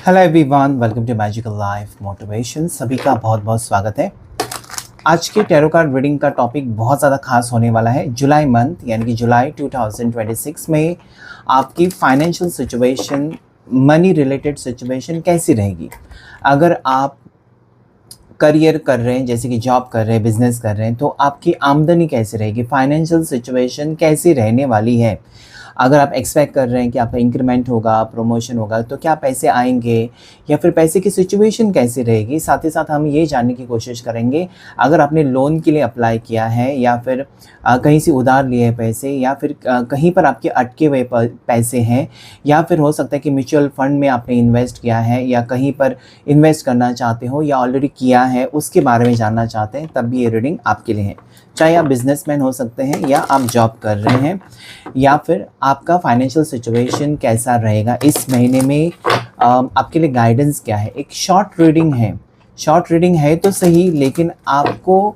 Hello everyone, welcome to magical life motivation. सभी का बहुत बहुत स्वागत है। आज के टैरो कार्ड रीडिंग का टॉपिक बहुत ज़्यादा खास होने वाला है। जुलाई मंथ यानी कि जुलाई 2026 में आपकी financial situation, money related situation कैसी रहेगी। अगर आप करियर कर रहे हैं, जैसे कि जॉब कर रहे हैं, बिजनेस कर रहे हैं, तो आपकी आमदनी कैसी रहेगी, फाइनेंशियल सिचुएशन कैसी रहने वाली है। अगर आप एक्सपेक्ट कर रहे हैं कि आपका इंक्रीमेंट होगा, प्रमोशन होगा, तो क्या पैसे आएंगे या फिर पैसे की सिचुएशन कैसी रहेगी। साथ ही साथ हम ये जानने की कोशिश करेंगे, अगर आपने लोन के लिए अप्लाई किया है या फिर कहीं से उधार लिए हैं पैसे, या फिर कहीं पर आपके अटके हुए पैसे हैं, या फिर हो सकता है कि म्यूचुअल फंड में आपने इन्वेस्ट किया है या कहीं पर इन्वेस्ट करना चाहते हो या ऑलरेडी किया है, उसके बारे में जानना चाहते हैं, तब भी ये रीडिंग आपके लिए है। चाहे आप बिजनेसमैन हो सकते हैं या आप जॉब कर रहे हैं, या फिर आपका फाइनेंशियल सिचुएशन कैसा रहेगा इस महीने में, आपके लिए गाइडेंस क्या है। एक शॉर्ट रीडिंग है तो सही, लेकिन आपको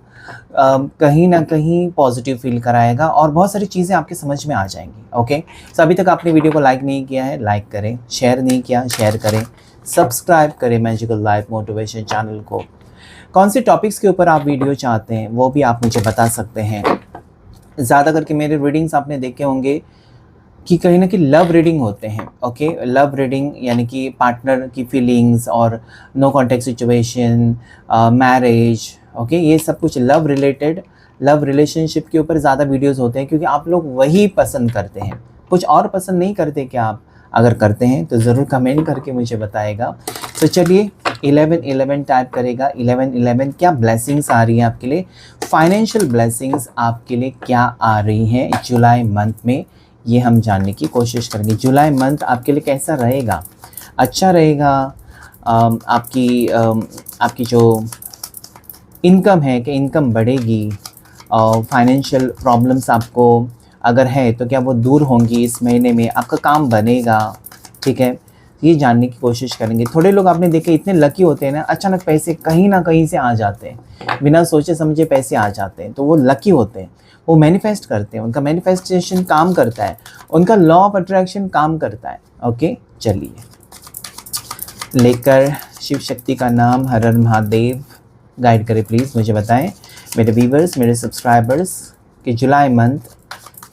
कहीं ना कहीं पॉजिटिव फील कराएगा और बहुत सारी चीज़ें आपके समझ में आ जाएंगी। ओके, तो अभी तक आपने वीडियो को लाइक नहीं किया है, लाइक करें। शेयर नहीं किया, शेयर करें। सब्सक्राइब करें मैजिकल लाइफ मोटिवेशन चैनल को। कौन से टॉपिक्स के ऊपर आप वीडियो चाहते हैं वो भी आप मुझे बता सकते हैं। ज़्यादा करके मेरे रीडिंग्स आपने देखे होंगे कि कहीं ना कहीं लव रीडिंग होते हैं। ओके, लव रीडिंग यानी कि पार्टनर की फीलिंग्स और no contact situation, marriage, okay, ये सब कुछ लव रिलेटेड, लव रिलेशनशिप के ऊपर ज़्यादा वीडियोस होते हैं, क्योंकि आप लोग वही पसंद करते हैं। कुछ और पसंद नहीं करते क्या आप? अगर करते हैं तो ज़रूर कमेंट करके मुझे बताएगा। तो चलिए 11-11 टाइप करेगा। 11-11 क्या ब्लेसिंग्स आ रही हैं आपके लिए, फाइनेंशियल ब्लेसिंग्स आपके लिए क्या आ रही हैं जुलाई मंथ में, ये हम जानने की कोशिश करेंगे। जुलाई मंथ आपके लिए कैसा रहेगा? अच्छा रहेगा? आपकी जो इनकम है कि इनकम बढ़ेगी? फाइनेंशियल प्रॉब्लम्स आपको अगर है तो क्या वो दूर होंगी इस महीने में? आपका काम बनेगा? ठीक है, ये जानने की कोशिश करेंगे। थोड़े लोग आपने देखे इतने लकी होते हैं ना, अचानक पैसे कहीं ना कहीं से आ जाते हैं, बिना सोचे समझे पैसे आ जाते हैं, तो वो लकी होते हैं। वो मैनिफेस्ट करते हैं, उनका मैनिफेस्टेशन काम करता है, उनका लॉ ऑफ अट्रैक्शन काम करता है। ओके, चलिए लेकर शिव शक्ति का नाम, हर हर महादेव। गाइड करें प्लीज़, मुझे बताएं मेरे व्यूवर्स, मेरे सब्सक्राइबर्स, कि जुलाई मंथ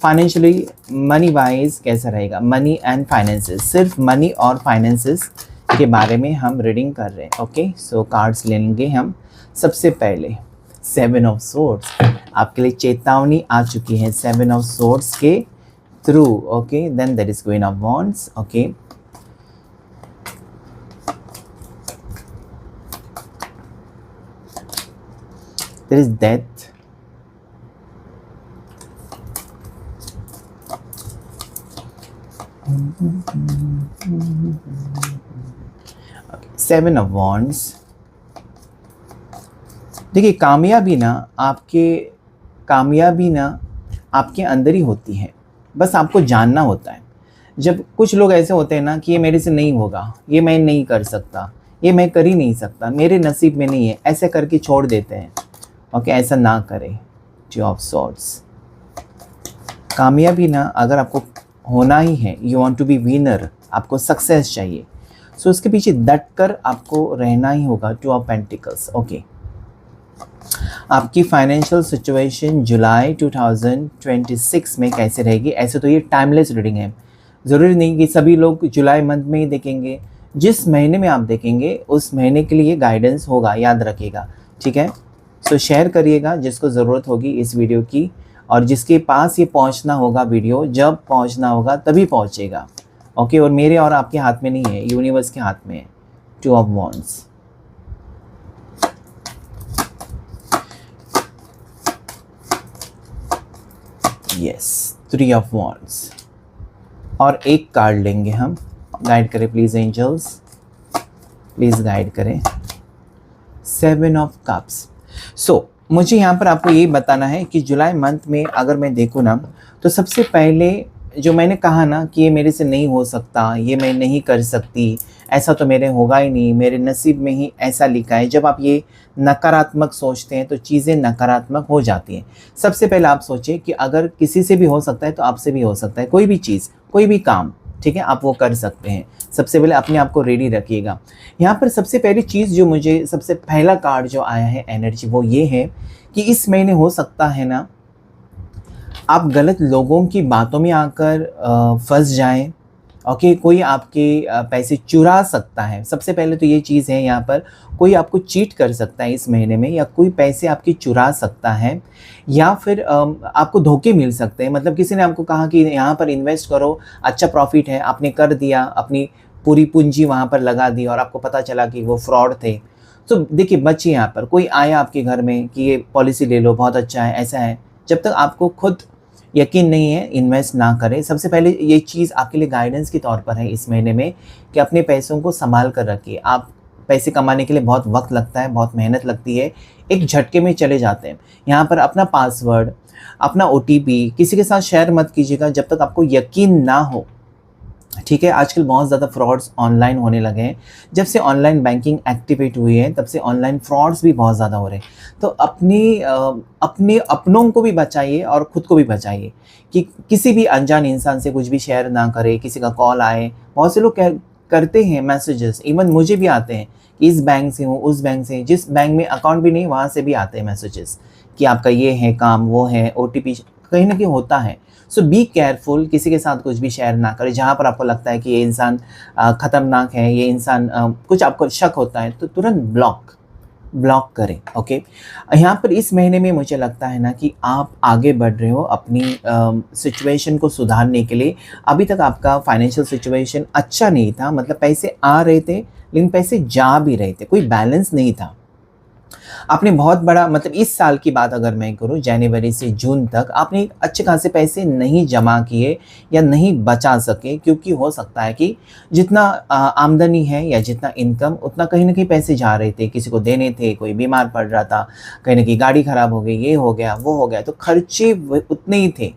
फाइनेंशियली, मनी वाइज कैसा रहेगा। मनी एंड फाइनेंसेस, सिर्फ मनी और फाइनेंसेस के बारे में हम रीडिंग कर रहे हैं। ओके, सो कार्ड्स लेंगे हम। सबसे पहले 7 ऑफ सोर्ड्स आपके लिए चेतावनी आ चुकी है 7 ऑफ सोर्ड्स के through. Okay, then there is queen of wands. Okay, there is death, seven of wands. देखिए, कामयाबी ना आपके अंदर ही होती है, बस आपको जानना होता है। जब कुछ लोग ऐसे होते हैं ना कि ये मेरे से नहीं होगा, ये मैं नहीं कर सकता, ये मैं कर ही नहीं सकता, मेरे नसीब में नहीं है, ऐसे करके छोड़ देते हैं। ओके, ऐसा ना करें। टू ऑफ सॉर्ड्स, कामयाबी ना अगर आपको होना ही है, you want to be winner, आपको सक्सेस चाहिए, सो उसके पीछे डट कर आपको रहना ही होगा। Two of pentacles. ओके, आपकी फाइनेंशियल सिचुएशन जुलाई 2026 में कैसे रहेगी? ऐसे तो ये टाइमलेस रीडिंग है, ज़रूरी नहीं कि सभी लोग जुलाई मंथ में ही देखेंगे। जिस महीने में आप देखेंगे उस महीने के लिए गाइडेंस होगा, याद रखिएगा। ठीक है, सो शेयर करिएगा जिसको ज़रूरत होगी इस वीडियो की, और जिसके पास ये पहुंचना होगा वीडियो, जब पहुंचना होगा तभी पहुंचेगा। ओके, और मेरे और आपके हाथ में नहीं है, यूनिवर्स के हाथ में है। Two of wands, yes, 3 of wands, और एक कार्ड लेंगे हम। गाइड करें प्लीज़ एंजल्स, प्लीज़ गाइड करें। 7 ऑफ कप्स। सो मुझे यहाँ पर आपको ये बताना है कि जुलाई मंथ में अगर मैं देखूँ ना, तो सबसे पहले जो मैंने कहा ना कि ये मेरे से नहीं हो सकता, ये मैं नहीं कर सकती, ऐसा तो मेरे होगा ही नहीं, मेरे नसीब में ही ऐसा लिखा है। जब आप ये नकारात्मक सोचते हैं तो चीज़ें नकारात्मक हो जाती हैं। सबसे पहले आप सोचें कि अगर किसी से भी हो सकता है तो आपसे भी हो सकता है। कोई भी चीज़, कोई भी काम, ठीक है, आप वो कर सकते हैं। सबसे पहले अपने आप को रेडी रखिएगा। यहाँ पर सबसे पहली चीज़ जो मुझे सबसे पहला कार्ड जो आया है एनर्जी, वो ये है कि इस महीने हो सकता है ना आप गलत लोगों की बातों में आकर फंस जाएं। ओके, कोई आपके पैसे चुरा सकता है। सबसे पहले तो ये चीज़ है, यहाँ पर कोई आपको चीट कर सकता है इस महीने में, या कोई पैसे आपके चुरा सकता है, या फिर आपको धोखे मिल सकते हैं। मतलब किसी ने आपको कहा कि यहाँ पर इन्वेस्ट करो, अच्छा प्रॉफिट है, आपने कर दिया, अपनी पूरी पूंजी वहाँ पर लगा दी और आपको पता चला कि वो फ्रॉड थे। तो देखिए बचिए, यहाँ पर कोई आया आपके घर में कि ये पॉलिसी ले लो, बहुत अच्छा है, ऐसा है, जब तक आपको खुद यकीन नहीं है इन्वेस्ट ना करें। सबसे पहले ये चीज़ आपके लिए गाइडेंस के तौर पर है इस महीने में कि अपने पैसों को संभाल कर रखिए। आप पैसे कमाने के लिए बहुत वक्त लगता है, बहुत मेहनत लगती है, एक झटके में चले जाते हैं। यहाँ पर अपना पासवर्ड, अपना OTP किसी के साथ शेयर मत कीजिएगा जब तक आपको यकीन ना हो, ठीक है। आजकल बहुत ज़्यादा फ्रॉड्स ऑनलाइन होने लगे हैं। जब से ऑनलाइन बैंकिंग एक्टिवेट हुई है तब से ऑनलाइन फ्रॉड्स भी बहुत ज़्यादा हो रहे हैं। तो अपने अपनों को भी बचाइए और ख़ुद को भी बचाइए कि किसी भी अनजान इंसान से कुछ भी शेयर ना करें। किसी का कॉल आए, बहुत से लोग करते हैं मैसेजेस, इवन मुझे भी आते हैं कि इस बैंक से हूँ, उस बैंक से, जिस बैंक में अकाउंट भी नहीं वहाँ से भी आते हैं मैसेजेस कि आपका ये है काम, वो है, OTP कहीं ना कहीं होता है। सो बी केयरफुल, किसी के साथ कुछ भी शेयर ना करें। जहाँ पर आपको लगता है कि ये इंसान ख़तरनाक है, ये इंसान कुछ आपको शक होता है, तो तुरंत ब्लॉक करें। ओके, यहाँ पर इस महीने में मुझे लगता है ना कि आप आगे बढ़ रहे हो अपनी सिचुएशन को सुधारने के लिए। अभी तक आपका फाइनेंशियल सिचुएशन अच्छा नहीं था, मतलब पैसे आ रहे थे लेकिन पैसे जा भी रहे थे, कोई बैलेंस नहीं था। आपने बहुत बड़ा, मतलब इस साल की बात अगर मैं करूं, जनवरी से जून तक आपने अच्छे खासे पैसे नहीं जमा किए या नहीं बचा सके, क्योंकि हो सकता है कि जितना आमदनी है या जितना इनकम, उतना कहीं ना कहीं पैसे जा रहे थे, किसी को देने थे, कोई बीमार पड़ रहा था, कहीं ना कहीं गाड़ी ख़राब हो गई, ये हो गया, वो हो गया, तो खर्चे उतने ही थे।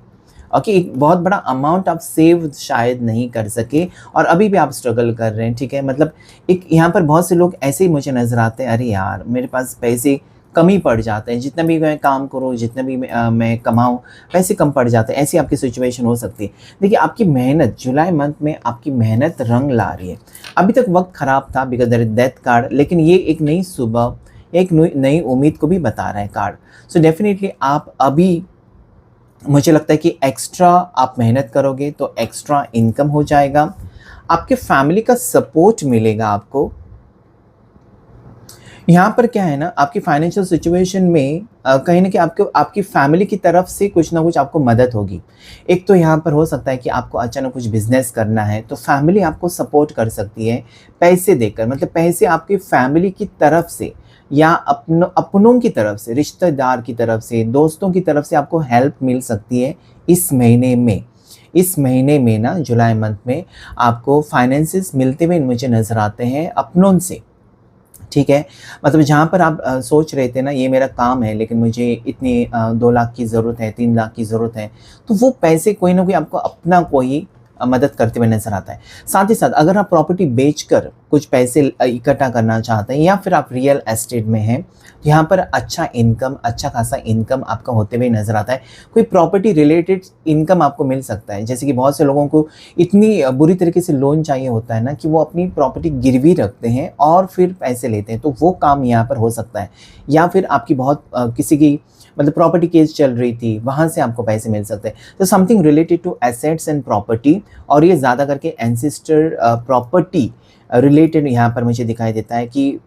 ओके, एक बहुत बड़ा अमाउंट आप सेव शायद नहीं कर सके और अभी भी आप स्ट्रगल कर रहे हैं, ठीक है। मतलब एक यहाँ पर बहुत से लोग ऐसे ही मुझे नज़र आते हैं, अरे यार मेरे पास पैसे कमी पड़ जाते हैं, जितना भी मैं काम करूँ, जितना भी मैं कमाऊँ, पैसे कम पड़ जाते हैं। ऐसी आपकी सिचुएशन हो सकती है। देखिए आपकी मेहनत जुलाई मंथ में, आपकी मेहनत रंग ला रही है। अभी तक वक्त ख़राब था because there is death card, लेकिन ये एक नई सुबह, एक नई उम्मीद को भी बता रहा है कार्ड। सो डेफिनेटली आप अभी, मुझे लगता है कि एक्स्ट्रा आप मेहनत करोगे तो एक्स्ट्रा इनकम हो जाएगा, आपके फैमिली का सपोर्ट मिलेगा आपको। यहाँ पर क्या है ना, आपकी फाइनेंशियल सिचुएशन में कहीं ना कहीं आपकी फैमिली की तरफ से कुछ ना कुछ आपको मदद होगी। एक तो यहाँ पर हो सकता है कि आपको अचानक कुछ बिजनेस करना है तो फैमिली आपको सपोर्ट कर सकती है पैसे देकर, मतलब पैसे आपकी फैमिली की तरफ से या अपनों की तरफ से, रिश्तेदार की तरफ से, दोस्तों की तरफ से आपको हेल्प मिल सकती है इस महीने में। इस महीने में ना, जुलाई मंथ में आपको फाइनेंसेस मिलते हुए मुझे नज़र आते हैं अपनों से, ठीक है। मतलब जहाँ पर आप सोच रहे थे ना ये मेरा काम है लेकिन मुझे इतनी 2 लाख की ज़रूरत है, 3 लाख की ज़रूरत है, तो वो पैसे कोई ना कोई आपको अपना कोई मदद करते हुए नजर आता है। साथ ही साथ अगर आप प्रॉपर्टी बेचकर कुछ पैसे इकट्ठा करना चाहते हैं या फिर आप रियल एस्टेट में हैं, तो यहाँ पर अच्छा इनकम, अच्छा खासा इनकम आपका होते हुए नजर आता है। कोई प्रॉपर्टी रिलेटेड इनकम आपको मिल सकता है, जैसे कि बहुत से लोगों को इतनी बुरी तरीके से लोन चाहिए होता है ना कि वो अपनी प्रॉपर्टी गिरवी रखते हैं और फिर पैसे लेते हैं, तो वो काम यहाँ पर हो सकता है। या फिर आपकी बहुत किसी की मतलब प्रॉपर्टी केस चल रही थी, वहाँ से आपको पैसे मिल सकते हैं। तो something related to assets and property, और ये ज़्यादा करके एंसेस्टर प्रॉपर्टी रिलेटेड यहाँ पर मुझे दिखाई देता है कि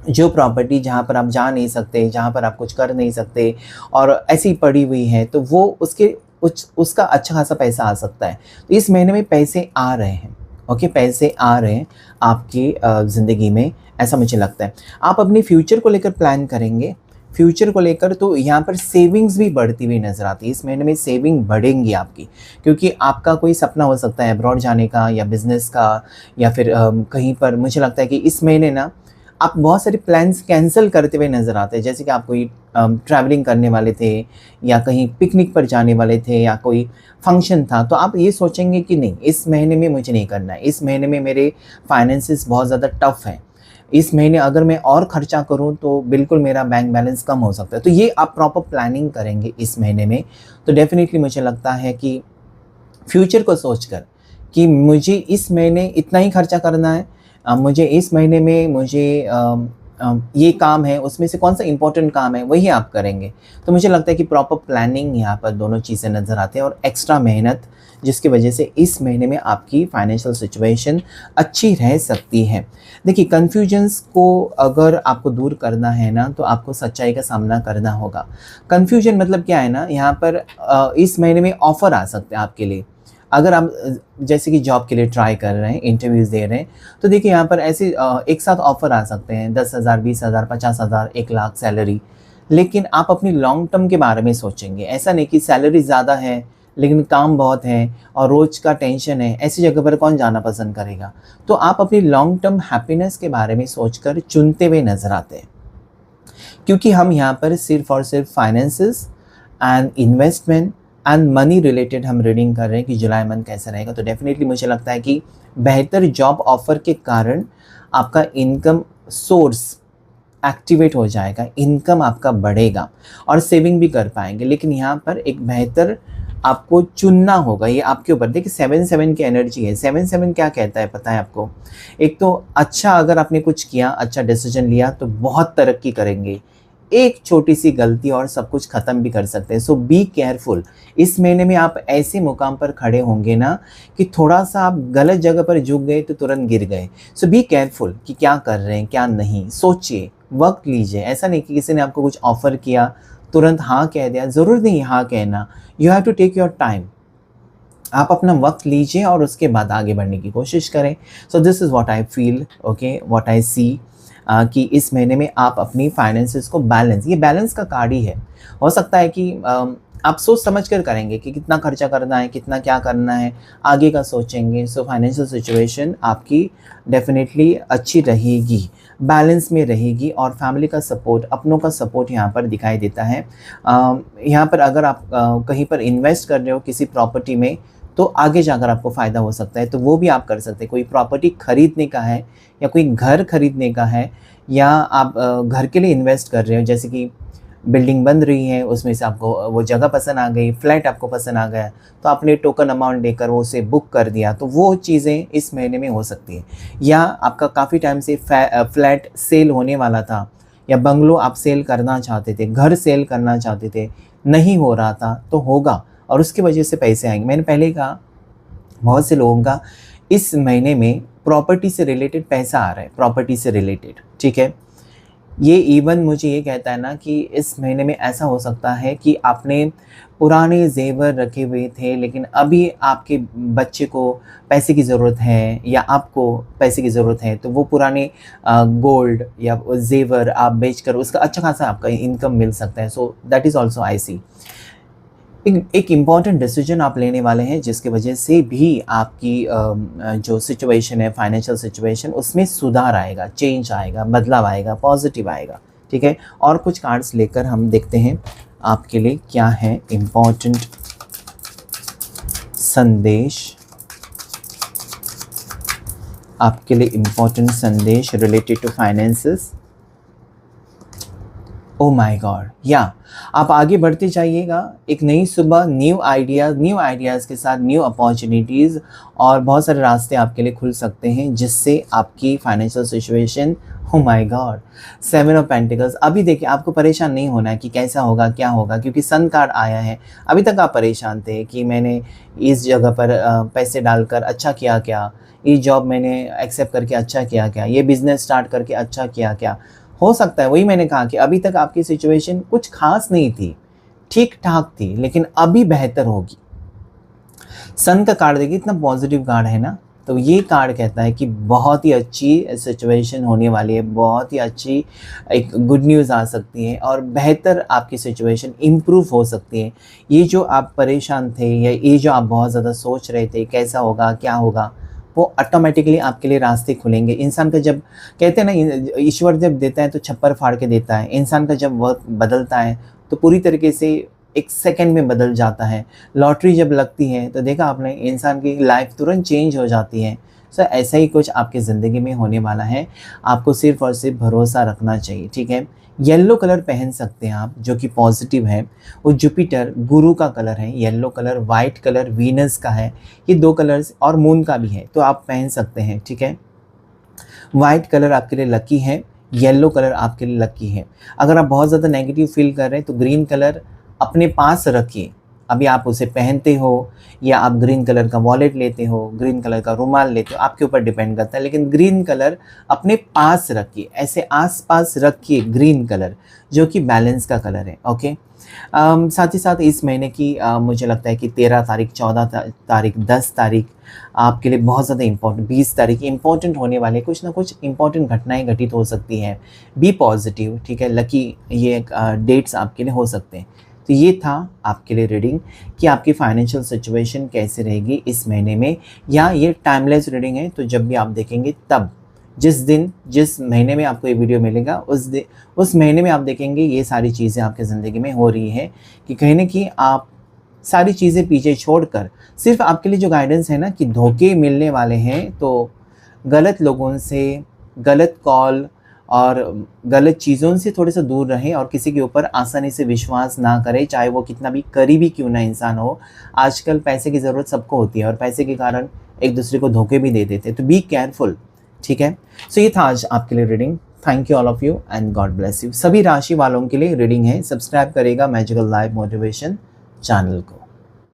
जो प्रॉपर्टी जहाँ पर आप जा नहीं सकते, जहाँ पर आप कुछ कर नहीं सकते और ऐसी पड़ी हुई है, तो वो उसका अच्छा खासा पैसा आ सकता है। तो इस महीने में पैसे आ रहे हैं, ओके, पैसे आ रहे हैं आपकी ज़िंदगी में, ऐसा मुझे लगता है। आप अपनी फ्यूचर को लेकर प्लान करेंगे, फ्यूचर को लेकर, तो यहाँ पर सेविंग्स भी बढ़ती हुई नज़र आती है। इस महीने में सेविंग बढ़ेंगी आपकी, क्योंकि आपका कोई सपना हो सकता है अब्रॉड जाने का या बिज़नेस का, या फिर कहीं पर मुझे लगता है कि इस महीने ना आप बहुत सारे प्लान्स कैंसिल करते हुए नज़र आते हैं। जैसे कि आप कोई ट्रैवलिंग करने वाले थे या कहीं पिकनिक पर जाने वाले थे या कोई फंक्शन था, तो आप ये सोचेंगे कि नहीं, इस महीने में मुझे नहीं करना है, इस महीने में मेरे फाइनेंसेस बहुत ज़्यादा टफ हैं, इस महीने अगर मैं और ख़र्चा करूं तो बिल्कुल मेरा बैंक बैलेंस कम हो सकता है। तो ये आप प्रॉपर प्लानिंग करेंगे इस महीने में, तो डेफिनेटली मुझे लगता है कि फ्यूचर को सोचकर कि मुझे इस महीने इतना ही खर्चा करना है, मुझे इस महीने में ये काम है, उसमें से कौन सा इम्पोर्टेंट काम है वही आप करेंगे। तो मुझे लगता है कि प्रॉपर प्लानिंग यहाँ पर दोनों चीज़ें नज़र आते हैं और एक्स्ट्रा मेहनत, जिसकी वजह से इस महीने में आपकी फाइनेंशियल सिचुएशन अच्छी रह सकती है। देखिए, कन्फ्यूजन्स को अगर आपको दूर करना है ना, तो आपको सच्चाई का सामना करना होगा। कन्फ्यूजन मतलब क्या है ना, यहाँ पर इस महीने में ऑफ़र आ सकते हैं आपके लिए। अगर आप जैसे कि जॉब के लिए ट्राई कर रहे हैं, इंटरव्यूज़ दे रहे हैं, तो देखिए यहाँ पर ऐसे एक साथ ऑफ़र आ सकते हैं 10,000, 20,000, 50,000, 1 लाख सैलरी। लेकिन आप अपनी लॉन्ग टर्म के बारे में सोचेंगे। ऐसा नहीं कि सैलरी ज़्यादा है लेकिन काम बहुत है और रोज़ का टेंशन है, ऐसी जगह पर कौन जाना पसंद करेगा। तो आप अपनी लॉन्ग टर्म हैप्पीनेस के बारे में सोचकर चुनते हुए नज़र आते हैं, क्योंकि हम यहाँ पर सिर्फ़ और सिर्फ finances and investment and money related हम रीडिंग कर रहे हैं कि जुलाई मंथ कैसा रहेगा। तो डेफिनेटली मुझे लगता है कि बेहतर जॉब ऑफ़र के कारण आपका इनकम सोर्स एक्टिवेट हो जाएगा, इनकम आपका बढ़ेगा और सेविंग भी कर पाएंगे। लेकिन यहाँ पर एक बेहतर आपको चुनना होगा, ये आपके ऊपर। देखिए 7-7 की एनर्जी है। 7-7 क्या कहता है पता है आपको? एक तो अच्छा, अगर आपने कुछ किया, अच्छा डिसीजन लिया तो बहुत तरक्की करेंगे। एक छोटी सी गलती और सब कुछ ख़त्म भी कर सकते हैं। सो बी केयरफुल। इस महीने में आप ऐसे मुकाम पर खड़े होंगे ना कि थोड़ा सा आप गलत जगह पर झुक गए तो तुरंत गिर गए। सो बी केयरफुल कि क्या कर रहे हैं क्या नहीं, सोचिए, वक्त लीजिए। ऐसा नहीं कि किसी ने आपको कुछ ऑफ़र किया तुरंत हाँ कह दिया, ज़रूर नहीं हाँ कहना। You have to take your time. आप अपना वक्त लीजिए और उसके बाद आगे बढ़ने की कोशिश करें। So this is what I feel, okay, what I see, कि इस महीने में आप अपनी फाइनेंसेस को बैलेंस, ये बैलेंस का कार्ड ही है। हो सकता है कि आप सोच समझ कर करेंगे कि कितना खर्चा करना है, कितना क्या करना है, आगे का सोचेंगे। सो फाइनेंशियल सिचुएशन आपकी डेफिनेटली अच्छी रहेगी, बैलेंस में रहेगी और फैमिली का सपोर्ट, अपनों का सपोर्ट यहाँ पर दिखाई देता है। यहाँ पर अगर आप कहीं पर इन्वेस्ट कर रहे हो किसी प्रॉपर्टी में, तो आगे जाकर आपको फ़ायदा हो सकता है, तो वो भी आप कर सकते हैं। कोई प्रॉपर्टी खरीदने का है या कोई घर खरीदने का है, या आप घर के लिए इन्वेस्ट कर रहे हो, जैसे कि बिल्डिंग बन रही है, उसमें से आपको वो जगह पसंद आ गई, फ्लैट आपको पसंद आ गया, तो आपने टोकन अमाउंट देकर वो उसे बुक कर दिया, तो वो चीज़ें इस महीने में हो सकती है। या आपका काफ़ी टाइम से फ्लैट सेल होने वाला था, या बंगलो आप सेल करना चाहते थे, घर सेल करना चाहते थे, नहीं हो रहा था, तो होगा और उसकी वजह से पैसे आएंगे। मैंने पहले कहा, बहुत से लोगों का इस महीने में प्रॉपर्टी से रिलेटेड पैसा आ रहा है, प्रॉपर्टी से रिलेटेड, ठीक है। ये इवन मुझे ये कहता है ना कि इस महीने में ऐसा हो सकता है कि आपने पुराने जेवर रखे हुए थे, लेकिन अभी आपके बच्चे को पैसे की ज़रूरत है या आपको पैसे की ज़रूरत है, तो वो पुराने गोल्ड या जेवर आप बेचकर उसका अच्छा खासा आपका इनकम मिल सकता है। So that is also I see. एक इम्पॉर्टेंट डिसीजन आप लेने वाले हैं, जिसकी वजह से भी आपकी जो सिचुएशन है, फाइनेंशियल सिचुएशन, उसमें सुधार आएगा, चेंज आएगा, बदलाव आएगा, पॉजिटिव आएगा, ठीक है। और कुछ कार्ड्स लेकर हम देखते हैं आपके लिए क्या है इम्पॉर्टेंट संदेश, आपके लिए इम्पॉर्टेंट संदेश related to finances. Oh my god, या आप आगे बढ़ते जाइएगा। एक नई सुबह, न्यू आइडियाज़ के साथ न्यू अपॉर्चुनिटीज़ और बहुत सारे रास्ते आपके लिए खुल सकते हैं, जिससे आपकी financial situation, O my God, 7 of pentacles. अभी देखिए, आपको परेशान नहीं होना है कि कैसा होगा क्या होगा, क्योंकि सन कार्ड आया है। अभी तक आप परेशान थे कि मैंने इस जगह पर पैसे डालकर अच्छा किया क्या, ये जॉब मैंने एक्सेप्ट करके अच्छा किया क्या, ये बिज़नेस स्टार्ट करके अच्छा किया क्या। हो सकता है, वही मैंने कहा कि अभी तक आपकी सिचुएशन कुछ खास नहीं थी, ठीक ठाक थी, लेकिन अभी बेहतर होगी। सन का कार्ड देखिए, इतना पॉजिटिव कार्ड है ना, तो ये कार्ड कहता है कि बहुत ही अच्छी सिचुएशन होने वाली है, बहुत ही अच्छी एक गुड न्यूज़ आ सकती है और बेहतर आपकी सिचुएशन इम्प्रूव हो सकती है। ये जो आप परेशान थे या ये जो आप बहुत ज़्यादा सोच रहे थे कैसा होगा क्या होगा, वो ऑटोमेटिकली आपके लिए रास्ते खुलेंगे। इंसान का जब, कहते हैं ना, ईश्वर जब देता है तो छप्पर फाड़ के देता है। इंसान का जब वक्त बदलता है तो पूरी तरीके से एक सेकंड में बदल जाता है। लॉटरी जब लगती है तो देखा आपने, इंसान की लाइफ तुरंत चेंज हो जाती है। सो ऐसा ही कुछ आपकी ज़िंदगी में होने वाला है, आपको सिर्फ़ और सिर्फ भरोसा रखना चाहिए, ठीक है। येलो कलर पहन सकते हैं आप, जो कि पॉजिटिव है। वो जुपिटर गुरु का कलर है, yellow colour, white colour Venus का है, ये 2 कलर्स, और मून का भी है, तो आप पहन सकते हैं, ठीक है। वाइट कलर आपके लिए लकी है, येलो कलर आपके लिए लकी है। अगर आप बहुत ज़्यादा नेगेटिव फील कर रहे हैं तो ग्रीन कलर अपने पास रखिए। अभी आप उसे पहनते हो या आप ग्रीन कलर का वॉलेट लेते हो, ग्रीन कलर का रुमाल लेते हो, आपके ऊपर डिपेंड करता है, लेकिन ग्रीन कलर अपने पास रखिए, ऐसे आस-पास रखिए ग्रीन कलर, जो कि बैलेंस का कलर है, ओके। साथ ही साथ इस महीने की मुझे लगता है कि 13 तारीख, 14 तारीख, 10 तारीख आपके लिए बहुत ज़्यादा इम्पोर्टेंट, 20 तारीख इम्पोर्टेंट होने वाले, कुछ ना कुछ इम्पोर्टेंट घटनाएं घटित हो सकती हैं। बी पॉजिटिव, ठीक है, लकी ये डेट्स आपके लिए हो सकते हैं। तो ये था आपके लिए रीडिंग कि आपकी फाइनेंशियल सिचुएशन कैसे रहेगी इस महीने में, या ये टाइमलेस रीडिंग है, तो जब भी आप देखेंगे तब, जिस महीने में आपको ये वीडियो मिलेगा उस महीने में आप देखेंगे ये सारी चीज़ें आपकी ज़िंदगी में हो रही है, कि कहीं न कहीं आप सारी चीज़ें पीछे छोड़कर सिर्फ आपके लिए जो गाइडेंस है ना कि धोखे मिलने वाले हैं, तो गलत लोगों से, गलत कॉल और गलत चीज़ों से थोड़े-से दूर रहें, और किसी के ऊपर आसानी से विश्वास ना करें, चाहे वो कितना भी करीबी क्यों ना इंसान हो। आजकल पैसे की ज़रूरत सबको होती है, और पैसे के कारण एक-दूसरे को धोखे भी दे देते हैं, तो बी केयरफुल, ठीक है। सो ये था आज आपके लिए reading. Thank you all of you and God bless you. सभी राशि वालों के लिए रीडिंग है, सब्सक्राइब करेगा मैजिकल लाइफ मोटिवेशन चैनल को।